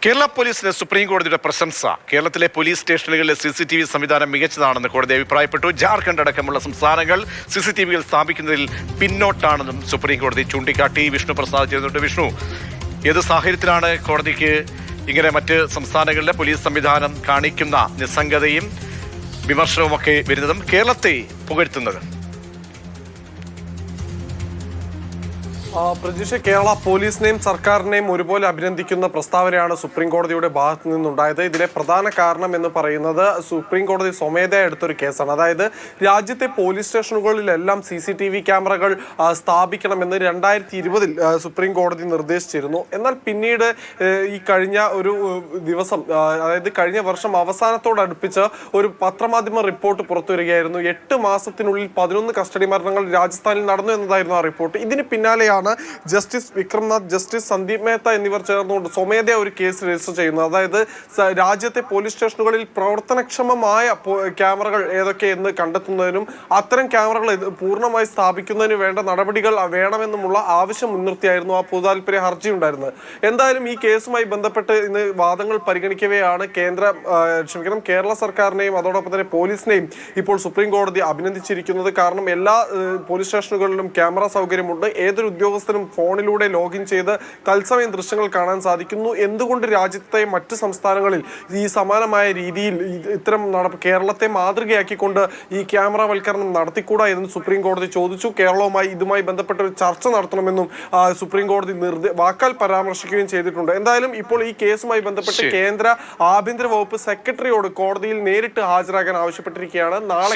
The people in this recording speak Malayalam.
കേരള പോലീസിന് സുപ്രീം കോടതിയുടെ പ്രശംസ. കേരളത്തിലെ പോലീസ് സ്റ്റേഷനുകളിലെ CCTV സംവിധാനം മികച്ചതാണെന്ന് കോടതി അഭിപ്രായപ്പെട്ടു. ജാർഖണ്ഡ് അടക്കമുള്ള സംസ്ഥാനങ്ങൾ CCTVകൾ സ്ഥാപിക്കുന്നതിൽ പിന്നോട്ടാണെന്നും സുപ്രീം കോടതി ചൂണ്ടിക്കാട്ടി. വിഷ്ണു പ്രസാദ് ചെയ്യുന്നുണ്ട്. വിഷ്ണു, ഏത് സാഹചര്യത്തിലാണ് കോടതിക്ക് ഇങ്ങനെ മറ്റ് സംസ്ഥാനങ്ങളിലെ പോലീസ് സംവിധാനം കാണിക്കുന്ന നിസ്സംഗതയും വിമർശനവുമൊക്കെ വരുന്നതും കേരളത്തെ പുകഴ്ത്തുന്നത്? പ്രജീഷ്, കേരള പോലീസിനെയും സർക്കാരിനെയും ഒരുപോലെ അഭിനന്ദിക്കുന്ന പ്രസ്താവനയാണ് സുപ്രീം കോടതിയുടെ ഭാഗത്തു നിന്നുണ്ടായത്. ഇതിലെ പ്രധാന കാരണം എന്ന് പറയുന്നത് സുപ്രീം കോടതി സ്വമേധയാ എടുത്തൊരു കേസാണ്. അതായത് രാജ്യത്തെ പോലീസ് സ്റ്റേഷനുകളിലെല്ലാം CCTV ക്യാമറകൾ സ്ഥാപിക്കണമെന്ന് 2020 സുപ്രീം കോടതി നിർദ്ദേശിച്ചിരുന്നു. എന്നാൽ പിന്നീട് ഈ കഴിഞ്ഞ ഒരു ദിവസം, അതായത് കഴിഞ്ഞ വർഷം അവസാനത്തോടടുപ്പിച്ച് ഒരു പത്രമാധ്യമ റിപ്പോർട്ട് പുറത്തുവരികയായിരുന്നു. 8 മാസത്തിനുള്ളിൽ 11 കസ്റ്റഡി മരണങ്ങൾ രാജസ്ഥാനിൽ നടന്നു എന്നതായിരുന്നു ആ റിപ്പോർട്ട്. ഇതിന് പിന്നാലെയാണ് ജസ്റ്റിസ് വിക്രംനാഥ്, ജസ്റ്റിസ് സന്ദീപ് മേത്ത എന്നിവർ ചേർന്നുകൊണ്ട് സ്വമേധയാ ഒരു കേസ് രജിസ്റ്റർ ചെയ്യുന്നത്. അതായത് രാജ്യത്തെ പോലീസ് സ്റ്റേഷനുകളിൽ പ്രവർത്തനക്ഷമമായ ക്യാമറകൾ ഏതൊക്കെയെന്ന് കണ്ടെത്തുന്നതിനും അത്തരം ക്യാമറകൾ പൂർണ്ണമായി സ്ഥാപിക്കുന്നതിന് വേണ്ട നടപടികൾ വേണമെന്നുമുള്ള ആവശ്യം മുൻനിർത്തിയായിരുന്നു ആ പൊതുതാൽപര്യ ഹർജി ഉണ്ടായിരുന്നത്. എന്തായാലും ഈ കേസുമായി ബന്ധപ്പെട്ട് ഇന്ന് വാദങ്ങൾ പരിഗണിക്കവെയാണ് കേരള സർക്കാരിനെയും അതോടൊപ്പം തന്നെ പോലീസിനെയും ഇപ്പോൾ സുപ്രീം കോടതി അഭിനന്ദിച്ചിരിക്കുന്നത്. കാരണം എല്ലാ പോലീസ് സ്റ്റേഷനുകളിലും ക്യാമറ സൗകര്യമുണ്ട്. ഏതൊരു ഉദ്യോഗസ്ഥനും ഫോണിലൂടെ ലോഗിൻ ചെയ്ത് തത്സമയം ദൃശ്യങ്ങൾ കാണാൻ സാധിക്കുന്നു. എന്തുകൊണ്ട് രാജ്യത്തെ മറ്റ് സംസ്ഥാനങ്ങളിൽ ഈ സമാനമായ രീതിയിൽ ഇത്തരം കേരളത്തെ മാതൃകയാക്കിക്കൊണ്ട് ഈ ക്യാമറവൽക്കരണം നടത്തിക്കൂടാ എന്ന് സുപ്രീം കോടതി ചോദിച്ചു. കേരളവുമായി ഇതുമായി ബന്ധപ്പെട്ട ഒരു ചർച്ച നടത്തണമെന്നും സുപ്രീം കോടതി വാക്കാൽ പരാമർശിക്കുകയും ചെയ്തിട്ടുണ്ട്. എന്തായാലും ഇപ്പോൾ ഈ കേസുമായി ബന്ധപ്പെട്ട് കേന്ദ്ര ആഭ്യന്തര വകുപ്പ് സെക്രട്ടറിയോട് കോടതിയിൽ നേരിട്ട് ഹാജരാകാൻ ആവശ്യപ്പെട്ടിരിക്കുകയാണ്. നാളെ